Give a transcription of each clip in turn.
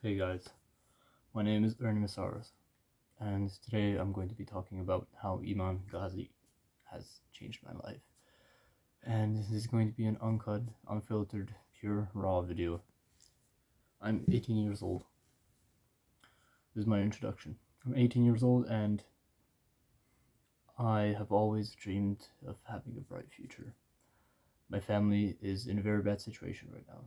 Hey guys, my name is Ernie Masaros, and today I'm going to be talking about how Iman Gadzhi has changed my life. And this is going to be an uncut, unfiltered, pure, raw video. I'm 18 years old. This is my introduction. I'm 18 years old, and I have always dreamed of having a bright future. My family is in a very bad situation right now,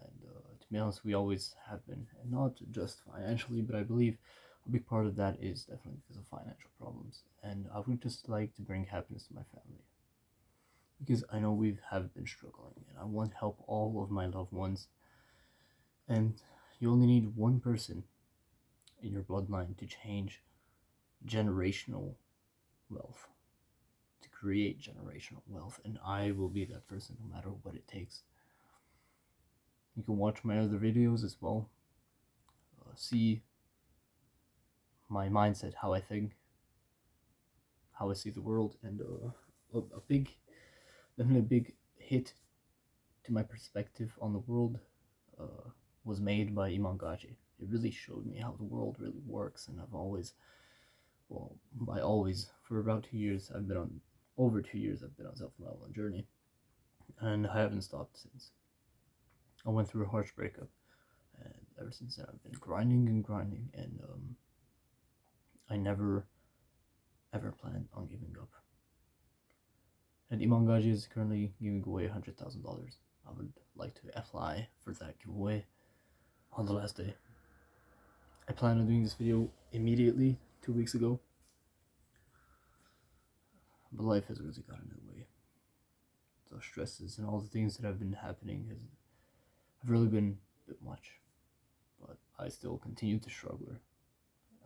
and to be honest, we always have been, and not just financially, but I believe a big part of that is definitely because of financial problems. And I would just like to bring happiness to my family because I know we have been struggling, and I want to help all of my loved ones. And you only need one person in your bloodline to change generational wealth, to create generational wealth, and I will be that person no matter what it takes. You can watch my other videos as well, see my mindset, how I think, how I see the world, and a big, definitely a big hit to my perspective on the world was made by Iman Gadzhi. It really showed me how the world really works, and I've always, well, by always, for about 2 years, over 2 years, I've been on self-development journey, and I haven't stopped since. I went through a harsh breakup, and ever since then, I've been grinding and grinding, and I never ever planned on giving up. And Iman Gadzhi is currently giving away $100,000. I would like to apply for that giveaway on the last day. I plan on doing this video immediately 2 weeks ago, but life has really gotten in the way. The stresses and all the things that have been happening have really been a bit much, but I still continue to struggle.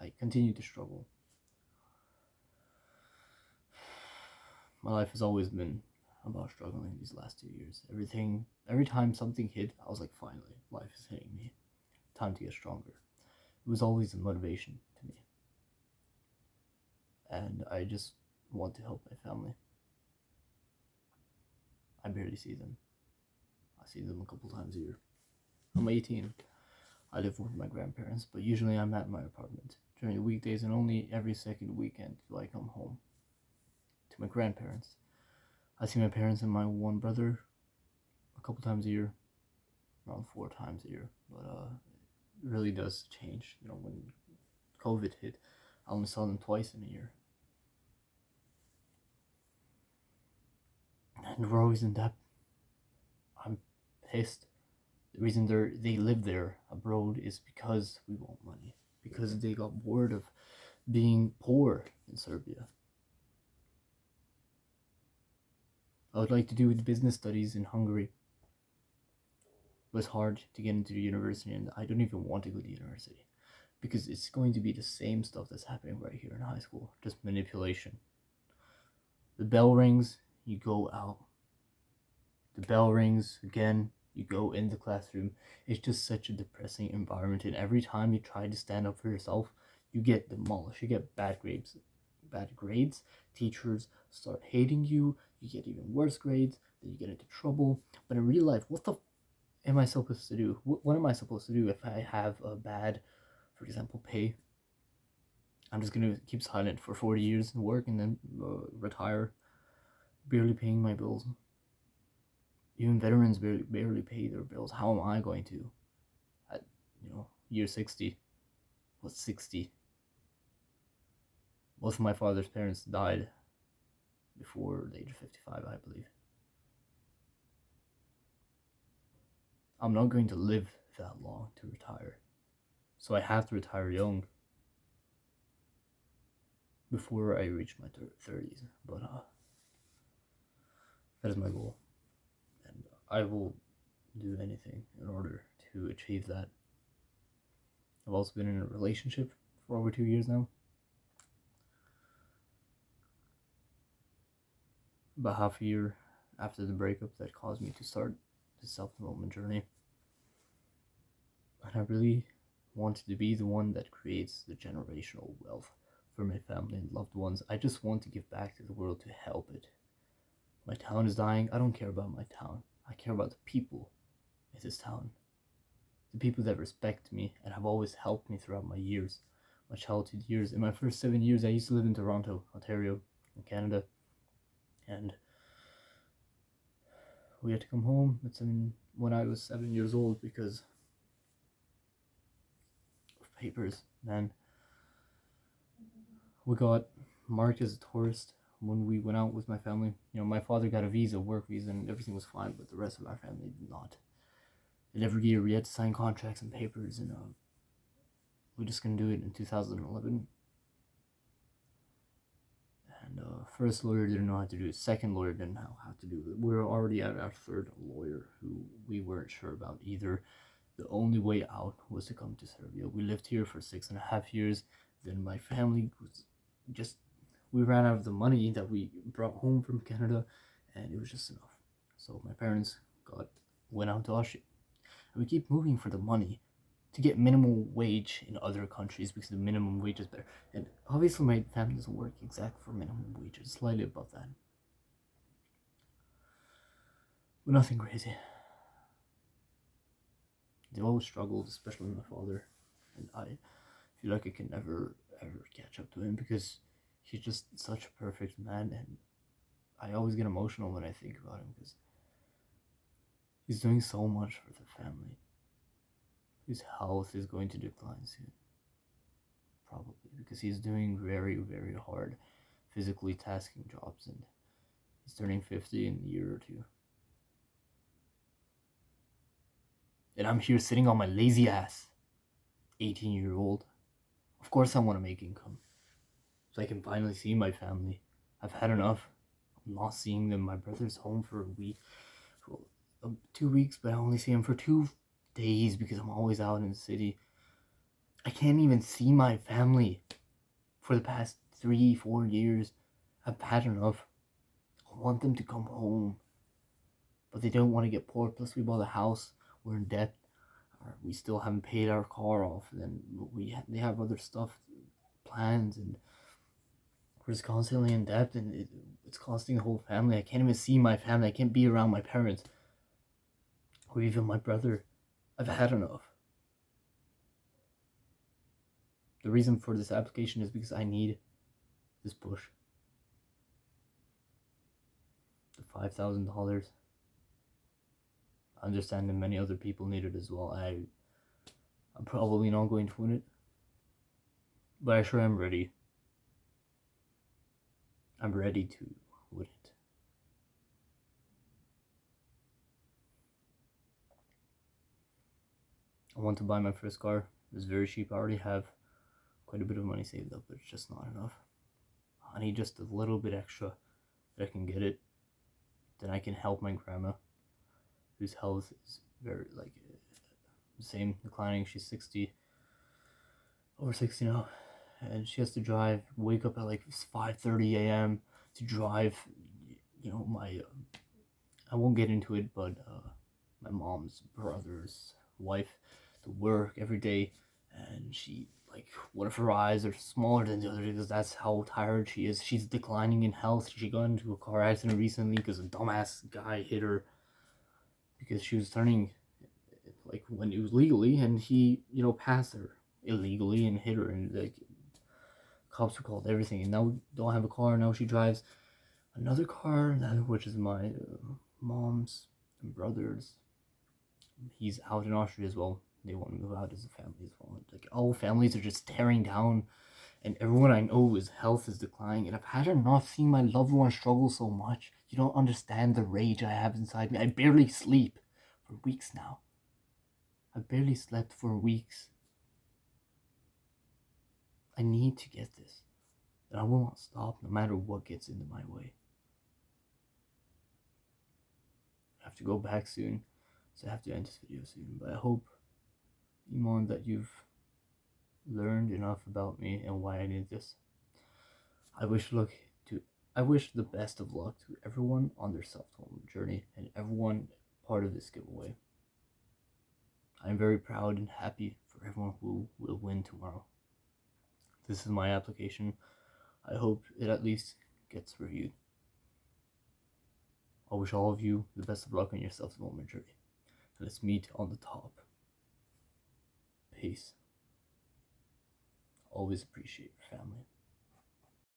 I continue to struggle. My life has always been about struggling these last 2 years. Every time something hit, I was like, finally, life is hitting me. Time to get stronger. It was always a motivation to me. And I just want to help my family. I barely see them. I see them a couple times a year. I'm 18. I live with my grandparents, but usually I'm at my apartment during the weekdays, and only every second weekend do I come home to my grandparents. I see my parents and my one brother a couple times a year, around 4 times a year, but it really does change. When COVID hit, I only saw them twice in a year. And we're always in debt. I'm pissed. The reason they live there abroad is because we want money. Because they got bored of being poor in Serbia. I would like to do business studies in Hungary. But it's hard to get into the university, and I don't even want to go to university. Because it's going to be the same stuff that's happening right here in high school. Just manipulation. The bell rings, you go out. The bell rings again, you go in the classroom. It's just such a depressing environment, and every time you try to stand up for yourself, you get demolished. You get bad grades. Teachers start hating you. You get even worse grades. Then you get into trouble. But in real life, what the am I supposed to do? What am I supposed to do if I have a bad, for example, pay? I'm just gonna keep silent for 40 years and work, and then retire, barely paying my bills. Even veterans barely pay their bills. How am I going to? At year 60, was 60. Both of my father's parents died before the age of 55, I believe. I'm not going to live that long to retire, so I have to retire young before I reach my 30s. But that is my goal, and I will do anything in order to achieve that. I've also been in a relationship for over 2 years now. About half a year after the breakup that caused me to start the self-development journey. And I really wanted to be the one that creates the generational wealth for my family and loved ones. I just want to give back to the world to help it. My town is dying. I don't care about my town. I care about the people in this town. the people that respect me and have always helped me throughout my years, my childhood years. In my first 7 years, I used to live in Toronto, Ontario, in Canada, and we had to come home when I was 7 years old because of papers. And we got marked as a tourist when we went out with my family. My father got a visa, work visa, and everything was fine, but the rest of our family did not. And every year we had to sign contracts and papers, and we just couldn't do it in 2011. And first lawyer didn't know how to do it. Second lawyer didn't know how to do it. We were already at our third lawyer, who we weren't sure about either. The only way out was to come to Serbia. We lived here for 6.5 years. Then my family was just, we ran out of the money that we brought home from Canada, and it was just enough. So my parents went out to Austria. And we keep moving for the money to get minimum wage in other countries because the minimum wage is better. And obviously my family doesn't work exact for minimum wage, it's slightly above that. But nothing crazy. They've always struggled, especially my father. And I feel like I can never ever catch up to him because he's just such a perfect man, and I always get emotional when I think about him because he's doing so much for the family. His health is going to decline soon, probably, because he's doing very, very hard, physically tasking jobs, and he's turning 50 in a year or two. And I'm here sitting on my lazy ass, 18-year-old. Of course I want to make income, so I can finally see my family. I've had enough. I'm not seeing them. My brother's home for a week, well, 2 weeks, but I only see him for 2 days because I'm always out in the city. I can't even see my family for the past 3-4 years. I've had enough. I want them to come home, but they don't want to get poor. Plus we bought a house, we're in debt, or we still haven't paid our car off, and then they have other stuff, plans, and we're just constantly in debt, and it's costing the whole family. I can't even see my family. I can't be around my parents or even my brother. I've had enough. The reason for this application is because I need this push. The $5,000. I understand that many other people need it as well. I'm probably not going to win it, but I sure am ready. I'm ready to win it. I want to buy my first car. It's very cheap. I already have quite a bit of money saved up, but it's just not enough. I need just a little bit extra that I can get it. Then I can help my grandma, whose health is very, the same, declining. She's 60, over 60 now, and she has to wake up at 5:30 a.m. to drive, I won't get into it, but my mom's brother's wife to work every day, and she, one of her eyes are smaller than the other because that's how tired she is. She's declining in health. She got into a car accident recently because a dumbass guy hit her because she was turning when it was legally, and he passed her illegally and hit her, and cops were called, everything, and now we don't have a car. Now she drives another car, which is my mom's and brother's. He's out in Austria as well. They want to move out as a family as well. All families are just tearing down, and everyone I know his health is declining, and I've had enough seeing my loved one struggle so much. You don't understand the rage I have inside me. I barely sleep for weeks now. I barely slept for weeks. I need to get this, and I will not stop no matter what gets into my way. I have to go back soon, so I have to end this video soon, but I hope, Iman, that you've learned enough about me and why I need this. I wish the best of luck to everyone on their self-development journey and everyone part of this giveaway. I'm very proud and happy for everyone who will win tomorrow. This is my application. I hope it at least gets reviewed. I wish all of you the best of luck on your self-development journey. And let's meet on the top. peace. Always appreciate your family.